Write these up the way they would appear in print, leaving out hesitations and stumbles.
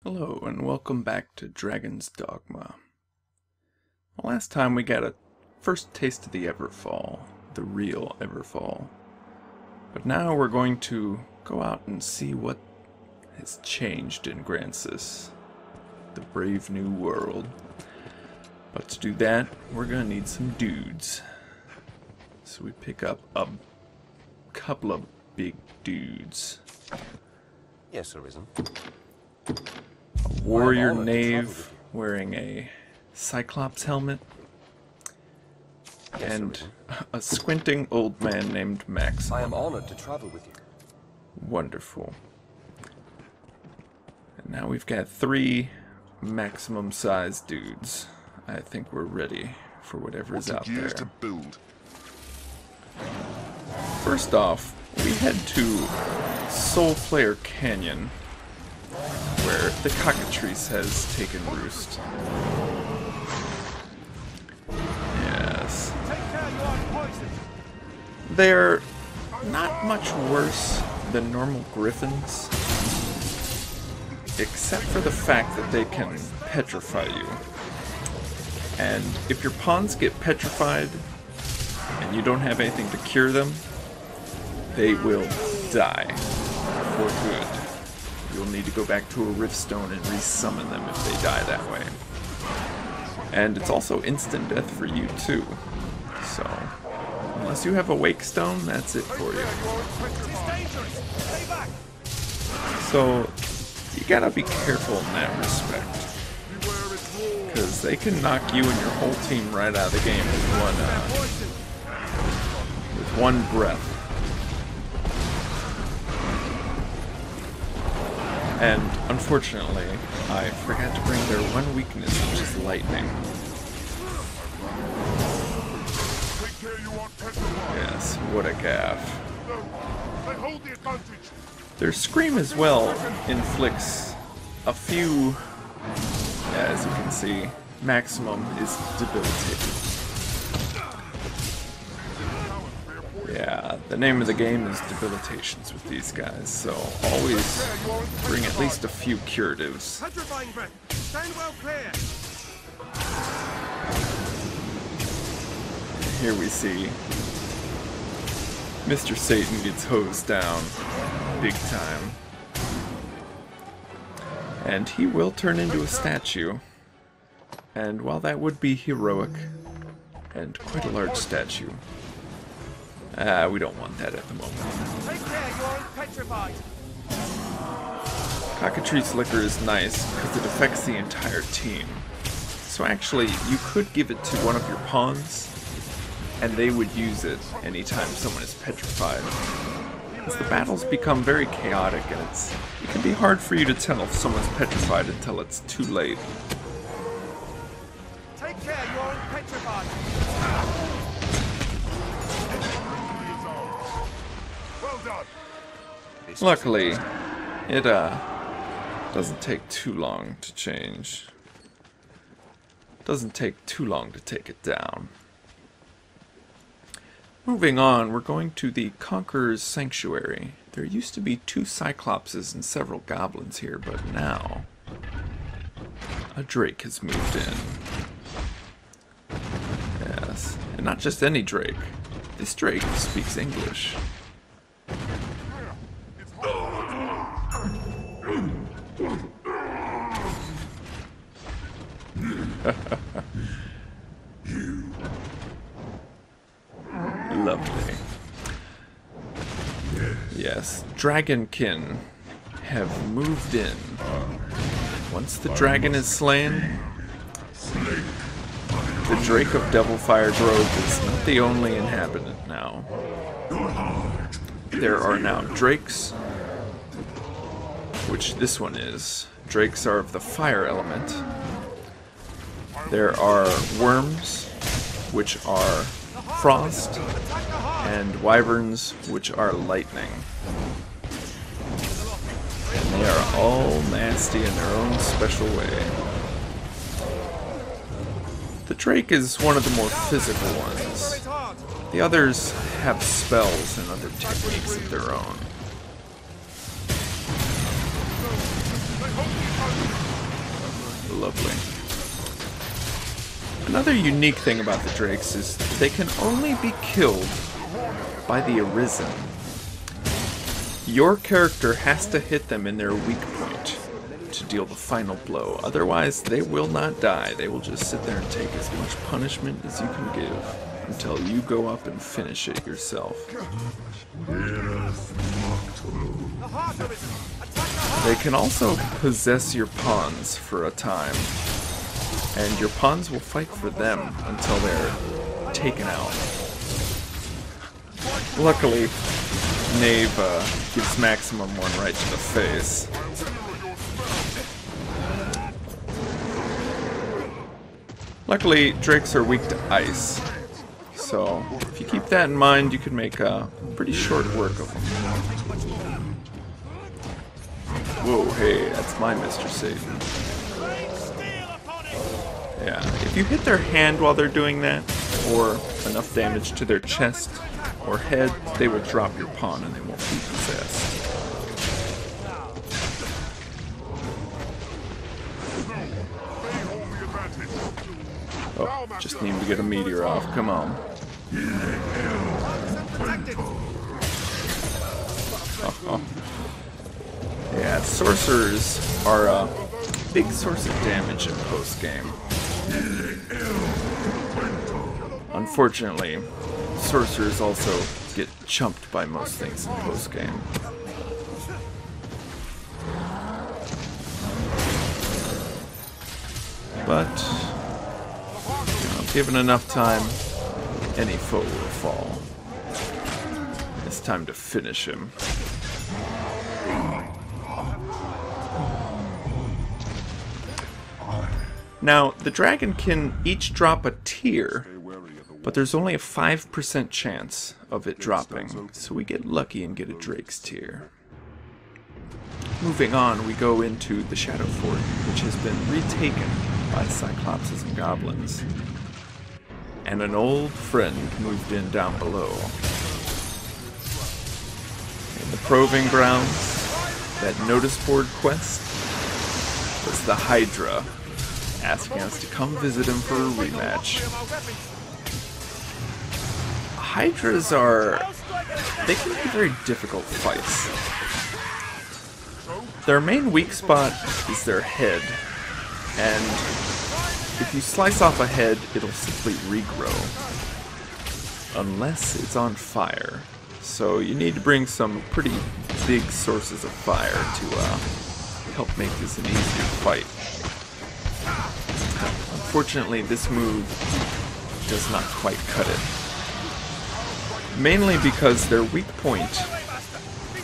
Hello and welcome back to Dragon's Dogma. Last time we got a first taste of the Everfall, the real Everfall. But now we're going to go out and see what has changed in Grancis, the brave new world. But to do that, we're going to need some dudes. So we pick up a couple of big dudes. Yes, Arisen. Warrior knave wearing a Cyclops helmet, and a squinting old man named Max. I am honored to travel with you. Wonderful. And now we've got 3 maximum size dudes. I think we're ready for whatever is out there. To build. First off, we head to Soulflare Canyon, where the cockatrice has taken roost. Yes. They're not much worse than normal griffins, except for the fact that they can petrify you. And if your pawns get petrified and you don't have anything to cure them, they will die for good. You'll need to go back to a Riftstone and resummon them if they die that way. And it's also instant death for you too. So, unless you have a Wake Stone, that's it for you. So, you gotta be careful in that respect. Because they can knock you and your whole team right out of the game with one breath. And unfortunately, I forgot to bring their one weakness, which is lightning. Yes, what a gaff. Their scream as well inflicts a few, as you can see, maximum is debilitating. Yeah, the name of the game is debilitations with these guys, so always bring at least a few curatives. Here we see Mr. Satan gets hosed down big time. And he will turn into a statue. And while that would be heroic, and quite a large statue, we don't want that at the moment. Take care, you're petrified. Cockatrice Liquor is nice because it affects the entire team. So actually, you could give it to one of your pawns, and they would use it anytime someone is petrified. Because the battles become very chaotic, and it can be hard for you to tell if someone's petrified until it's too late. Take care, you're petrified. Luckily, it doesn't take too long to change. Doesn't take too long to take it down. Moving on, we're going to the Conqueror's Sanctuary. There used to be 2 Cyclopses and several goblins here, but now a Drake has moved in. Yes, and not just any Drake. This Drake speaks English. Lovely. Yes, Dragonkin have moved in. Once the dragon is slain, the Drake of Devilfire Grove is not the only inhabitant now. There are now Drakes, which this one is. Drakes are of the fire element. There are worms, which are frost, and wyverns, which are lightning. And they are all nasty in their own special way. The Drake is one of the more physical ones. The others have spells and other techniques of their own. lovely. Another unique thing about the drakes is they can only be killed by the Arisen. Your character has to hit them in their weak point to deal the final blow. Otherwise, they will not die. They will just sit there and take as much punishment as you can give until you go up and finish it yourself. They can also possess your pawns for a time, and your pawns will fight for them until they're taken out. Luckily, Knave gives maximum one right to the face. Luckily, drakes are weak to ice, so if you keep that in mind, you can make pretty short work of them. Whoa, hey, that's my Mr. Satan. Yeah, if you hit their hand while they're doing that, or enough damage to their chest or head, they will drop your pawn and they won't be possessed. Oh, just need to get a meteor off, come on. Oh. Yeah, sorcerers are a big source of damage in post-game. Unfortunately, sorcerers also get chumped by most things in post-game. But, given enough time, any foe will fall. It's time to finish him. Now, the dragon can each drop a tier, but there's only a 5% chance of it dropping, so we get lucky and get a Drake's tier. Moving on, we go into the Shadow Fort, which has been retaken by Cyclopses and Goblins. And an old friend moved in down below. In the Proving Grounds, that notice board quest was the Hydra, asking us to come visit him for a rematch. Hydras they can be very difficult fights. Their main weak spot is their head, and if you slice off a head, it'll simply regrow, unless it's on fire. So you need to bring some pretty big sources of fire to help make this an easier fight. Unfortunately, this move does not quite cut it. Mainly because their weak point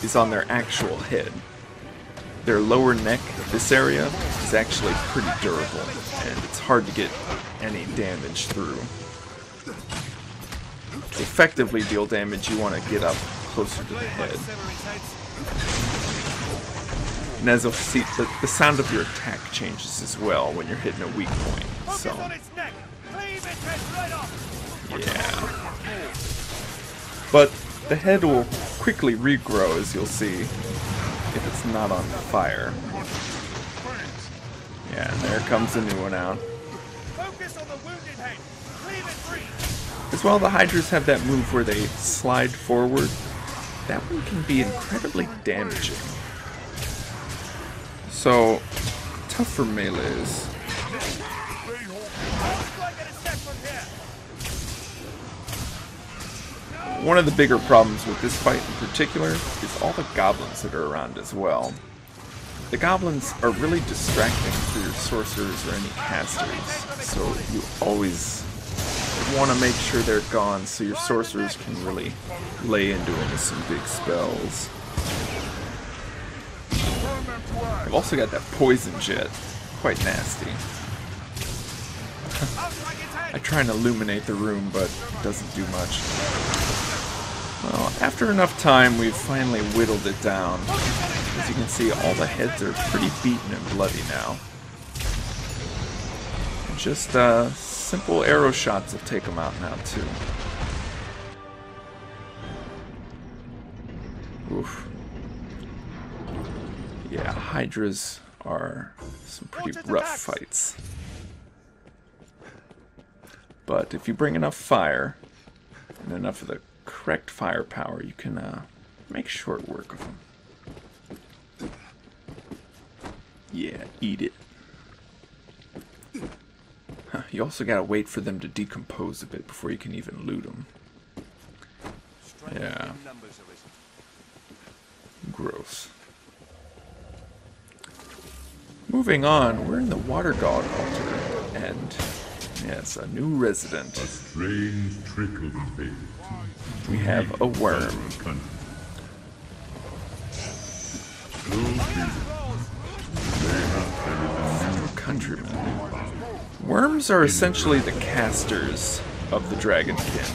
is on their actual head. Their lower neck, this area, is actually pretty durable, and it's hard to get any damage through. To effectively deal damage, you want to get up closer to the head. And as you'll see, the sound of your attack changes as well when you're hitting a weak point. So, yeah. But the head will quickly regrow, as you'll see, if it's not on fire. Yeah, and there comes a new one out. As well, the Hydras have that move where they slide forward. That one can be incredibly damaging. So, tough for melees. One of the bigger problems with this fight in particular is all the goblins that are around as well. The goblins are really distracting for your sorcerers or any casters, so you always want to make sure they're gone so your sorcerers can really lay into them with some big spells. I've also got that poison jet, quite nasty. I try and illuminate the room, but it doesn't do much. Well, after enough time, we've finally whittled it down. As you can see, all the heads are pretty beaten and bloody now. And just simple arrow shots will take them out now, too. Oof. Yeah, Hydras are some pretty rough fights. But if you bring enough fire and enough of the correct firepower, you can make short work of them. Yeah, eat it. Huh, you also gotta wait for them to decompose a bit before you can even loot them. Yeah. Gross. Moving on, we're in the Water God altar, and yes, a new resident. A strange trick of fate. We have a worm. Fellow countrymen. Worms are essentially the casters of the Dragonkin.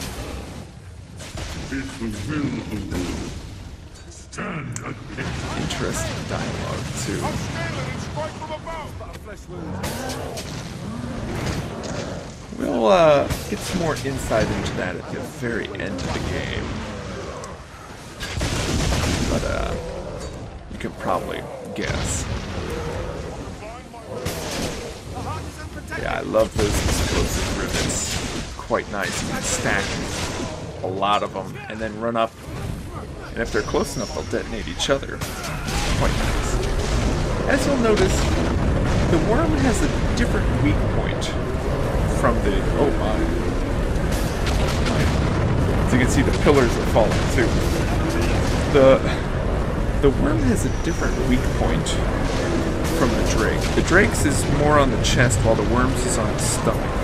It's the will of the world. Stand against Interesting dialogue, too. We'll get some more insight into that at the very end of the game. But you can probably guess. Yeah, I love those explosive rivets. Quite nice. You can stack a lot of them and then run up. And if they're close enough, they'll detonate each other. Quite nice. As you'll notice, the worm has a different weak point from the... Oh my. As you can see, the pillars are falling too. The worm has a different weak point from the drake. The drake's is more on the chest, while the worm's is on its stomach.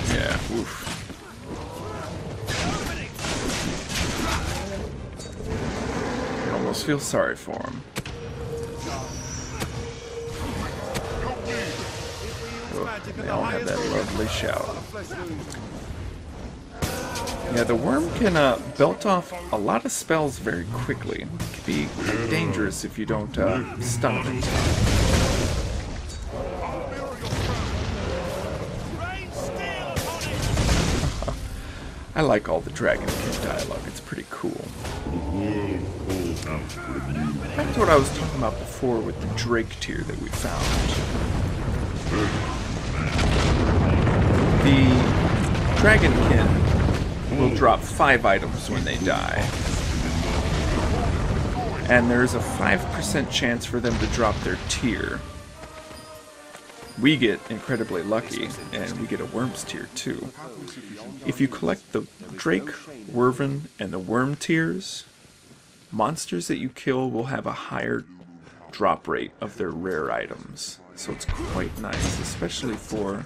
Yeah, oof. You almost feel sorry for him. They all have that lovely shout. Yeah, the worm can belt off a lot of spells very quickly. It can be quite dangerous if you don't stun them in time. I like all the Dragonkin dialogue. It's pretty cool. Back to what I was talking about before with the Drake tier that we found. The Dragonkin will drop 5 items when they die. And there's a 5% chance for them to drop their tier. We get incredibly lucky, and we get a Worm's tier too. If you collect the Drake, Werven, and the Worm tiers, monsters that you kill will have a higher drop rate of their rare items. So it's quite nice, especially for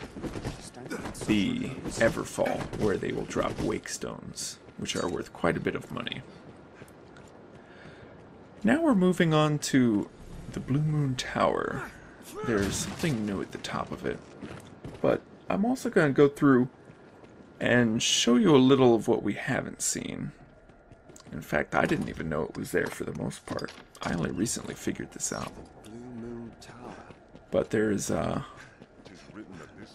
the Everfall, where they will drop Wake Stones, which are worth quite a bit of money. Now we're moving on to the Blue Moon Tower. There's something new at the top of it, but I'm also going to go through and show you a little of what we haven't seen. In fact, I didn't even know it was there for the most part. I only recently figured this out. But there's a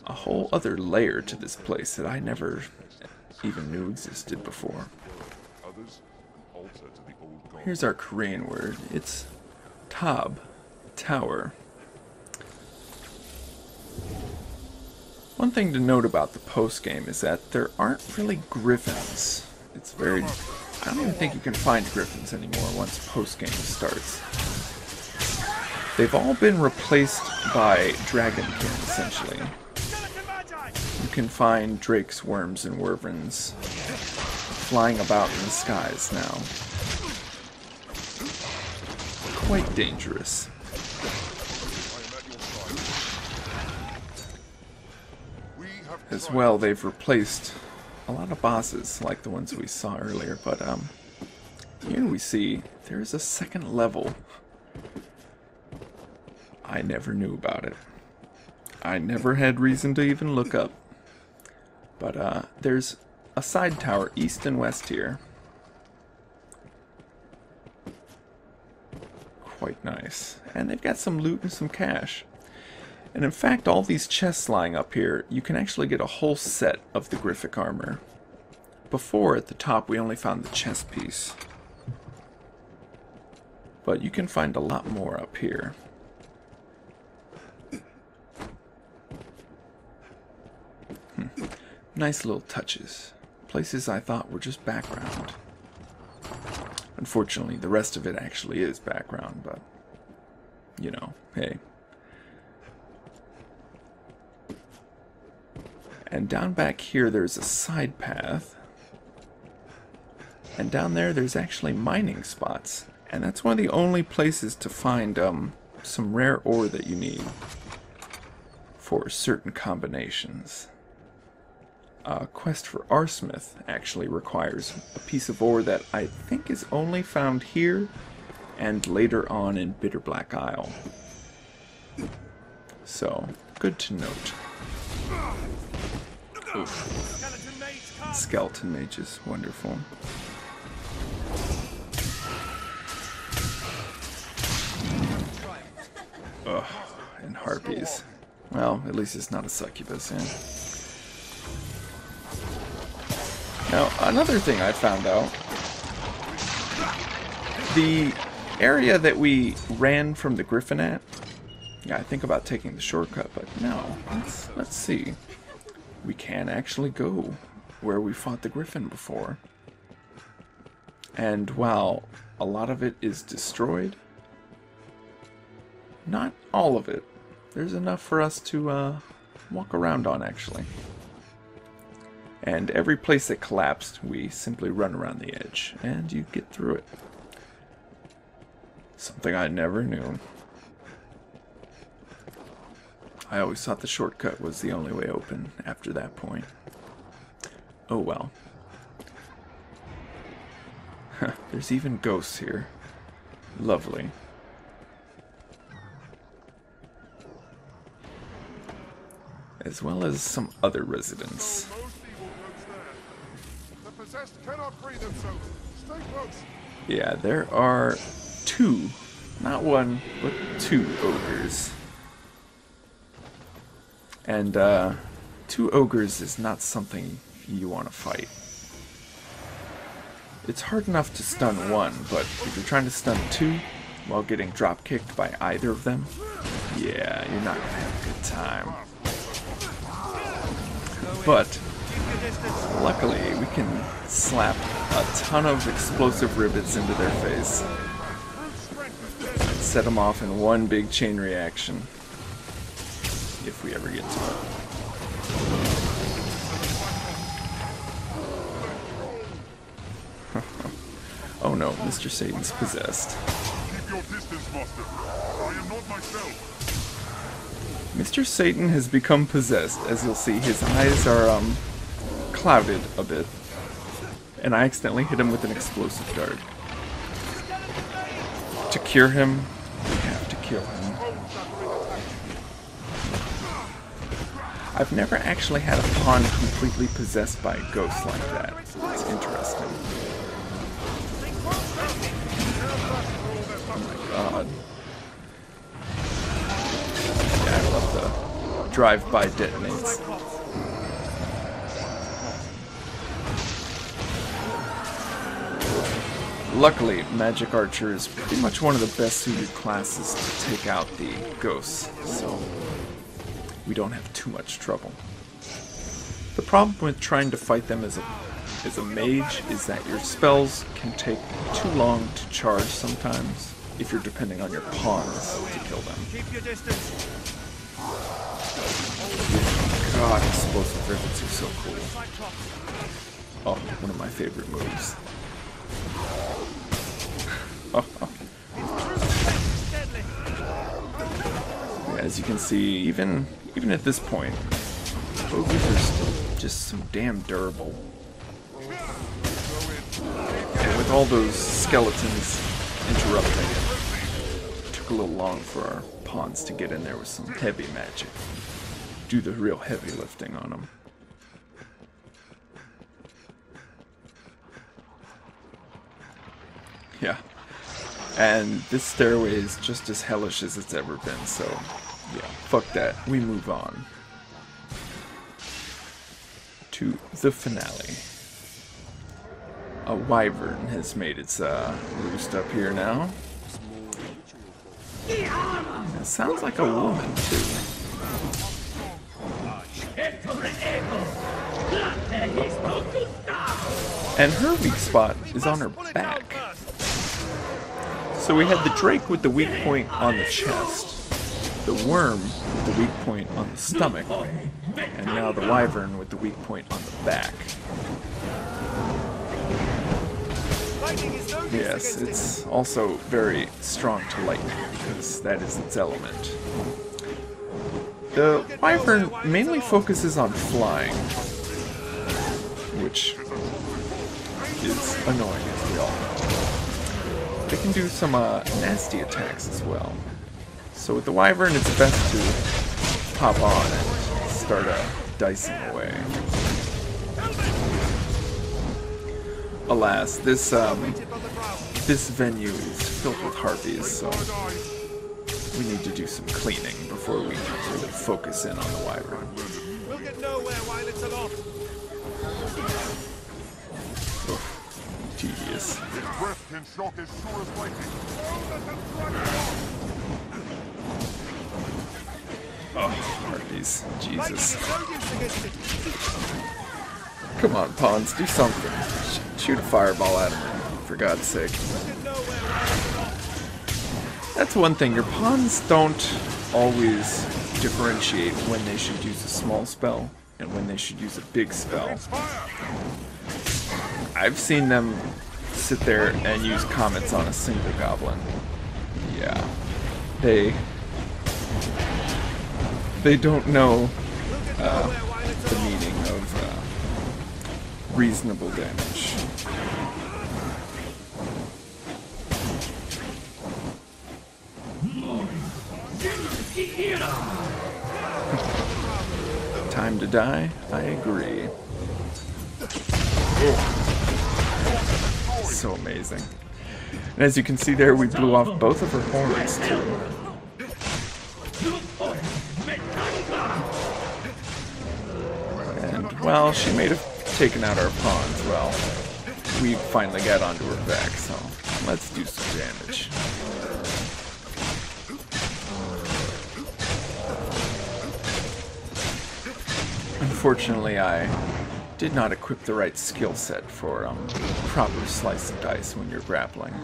whole other layer to this place that I never even knew existed before. Here's our Korean word. It's tahb, tower. One thing to note about the post-game is that there aren't really griffins. It's very... I don't even think you can find griffins anymore once post-game starts. They've all been replaced by Dragonkin, essentially. You can find drakes, worms, and wervens flying about in the skies now. Quite dangerous. As well, they've replaced a lot of bosses, like the ones we saw earlier, but here we see there's a second level. I never knew about it. I never had reason to even look up. But there's a side tower east and west here. Quite nice. And they've got some loot and some cash. And in fact, all these chests lying up here, you can actually get a whole set of the Griffic armor. Before, at the top, we only found the chest piece. But you can find a lot more up here. Nice little touches. Places I thought were just background. Unfortunately, the rest of it actually is background, but, you know, hey. And down back here, there's a side path. And down there, there's actually mining spots. And that's one of the only places to find some rare ore that you need for certain combinations. Quest for Arsmith actually requires a piece of ore that I think is only found here and later on in Bitter Black Isle. So, good to note. Oof. Skeleton mages, wonderful. Ugh, and harpies. Well, at least it's not a succubus, yeah. Now, another thing I found out, the area that we ran from the Griffin at, yeah, I think about taking the shortcut, but no, let's see. We can actually go where we fought the Griffin before. And while a lot of it is destroyed, not all of it, there's enough for us to walk around on, actually. And every place that collapsed, we simply run around the edge, and you get through it. Something I never knew. I always thought the shortcut was the only way open after that point. Oh well. There's even ghosts here. Lovely. As well as some other residents. Yeah, there are two, not one, but two ogres. And two ogres is not something you want to fight. It's hard enough to stun one, but if you're trying to stun two while getting drop kicked by either of them, yeah, you're not gonna have a good time. But luckily, we can slap a ton of explosive rivets into their face and set them off in one big chain reaction, if we ever get to it. Oh no, Mr. Satan's possessed. Keep your distance, Master. I am not myself. Mr. Satan has become possessed. As you'll see, his eyes are clouded a bit. And I accidentally hit him with an explosive dart. To cure him, we have to kill him. I've never actually had a pawn completely possessed by a ghost like that. It's interesting. Oh my god. Yeah, I love the drive-by detonates. Luckily, Magic Archer is pretty much one of the best suited classes to take out the ghosts, so we don't have too much trouble. The problem with trying to fight them as a mage is that your spells can take too long to charge sometimes if you're depending on your pawns to kill them. Keep your distance. God, explosive rivets are so cool. Oh, one of my favorite moves. As you can see, even at this point, ogres are still just so damn durable. And with all those skeletons interrupting it took a little long for our pawns to get in there with some heavy magic. Do the real heavy lifting on them. Yeah. And this stairway is just as hellish as it's ever been, so yeah, fuck that. We move on to the finale. A wyvern has made its roost up here now. It sounds like a woman too. And her weak spot is on her back. So we had the drake with the weak point on the chest, the worm with the weak point on the stomach, and now the wyvern with the weak point on the back. Yes, it's also very strong to lightning because that is its element. The wyvern mainly focuses on flying, which is annoying as we all know. They can do some nasty attacks as well. So with the wyvern, it's best to pop on and start dicing away. Alas, this venue is filled with harpies, so we need to do some cleaning before we really focus in on the wyvern. We'll get nowhere while it's aloft. Tedious. Breath can shock as sure as lightning. Oh, harpies. Jesus. Lightning is no use against it. Come on, pawns, do something. Shoot a fireball at him, for God's sake. We'll get nowhere while it's aloft. That's one thing, your pawns don't always differentiate when they should use a small spell and when they should use a big spell. I've seen them sit there and use comets on a single goblin. Yeah. They don't know the meaning of reasonable damage. Time to die? I agree. So amazing. And as you can see there, we blew off both of her horns too. And, well, she may have taken out our pawns. Well, we finally got onto her back, so let's do some damage. Unfortunately, I did not equip the right skill set for proper slice and dice when you're grappling.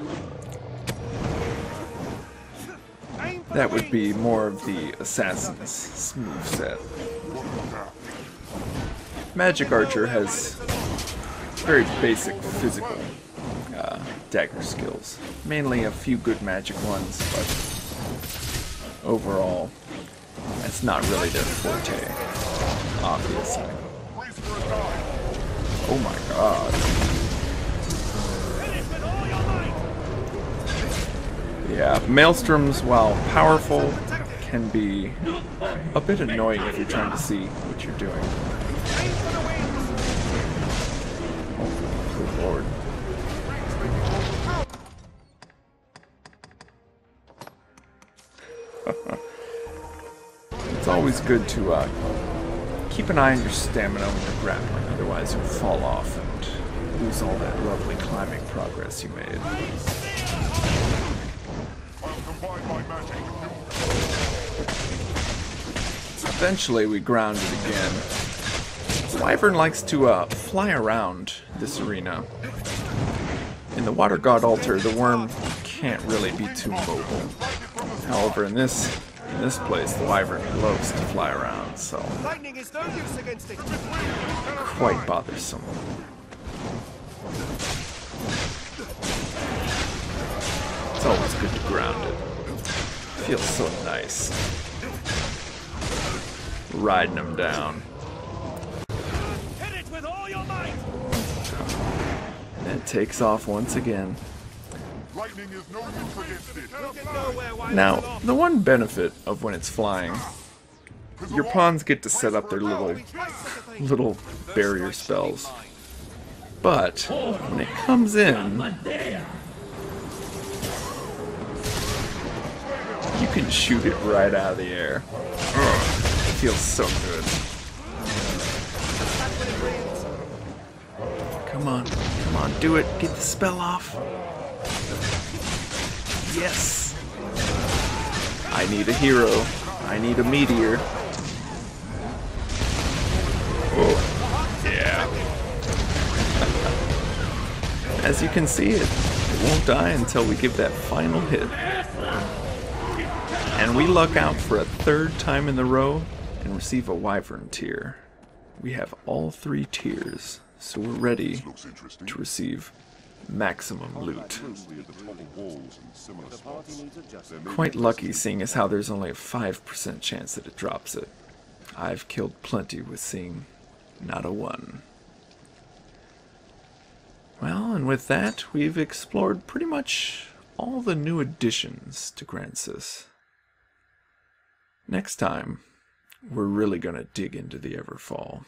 That would be more of the assassin's smooth set. Magic Archer has very basic physical dagger skills. Mainly a few good magic ones, but overall, that's not really their forte, obviously. Oh my god. Yeah, maelstroms, while powerful, can be a bit annoying if you're trying to see what you're doing. Oh, good lord. It's always good to keep an eye on your stamina when you're grappling, otherwise you'll fall off and lose all that lovely climbing progress you made. Eventually we ground it again. The wyvern likes to fly around this arena. In the Water God altar, the worm can't really be too mobile. However, in this place, the wyvern loves to fly around, so Lightning is no use against it. quite bothersome. It's always good to ground it. Feels so nice. Riding them down. Hit it with all your might. And it takes off once again. Lightning is no use against it. We'll get nowhere while it's Now, aloft. the one benefit of when it's flying, your pawns get to set up their little barrier spells. But when it comes in, you can shoot it right out of the air. Ugh, it feels so good. Come on, do it. Get the spell off. Yes. I need a hero. I need a meteor. Oh, yeah. As you can see, it won't die until we give that final hit. And we luck out for a third time in the row and receive a wyvern tier. We have all 3 tiers, so we're ready to receive maximum loot. Quite lucky, seeing as how there's only a 5% chance that it drops it. I've killed plenty with seeing not a 1. Well, and with that, we've explored pretty much all the new additions to Grancis. Next time, we're really gonna dig into the Everfall.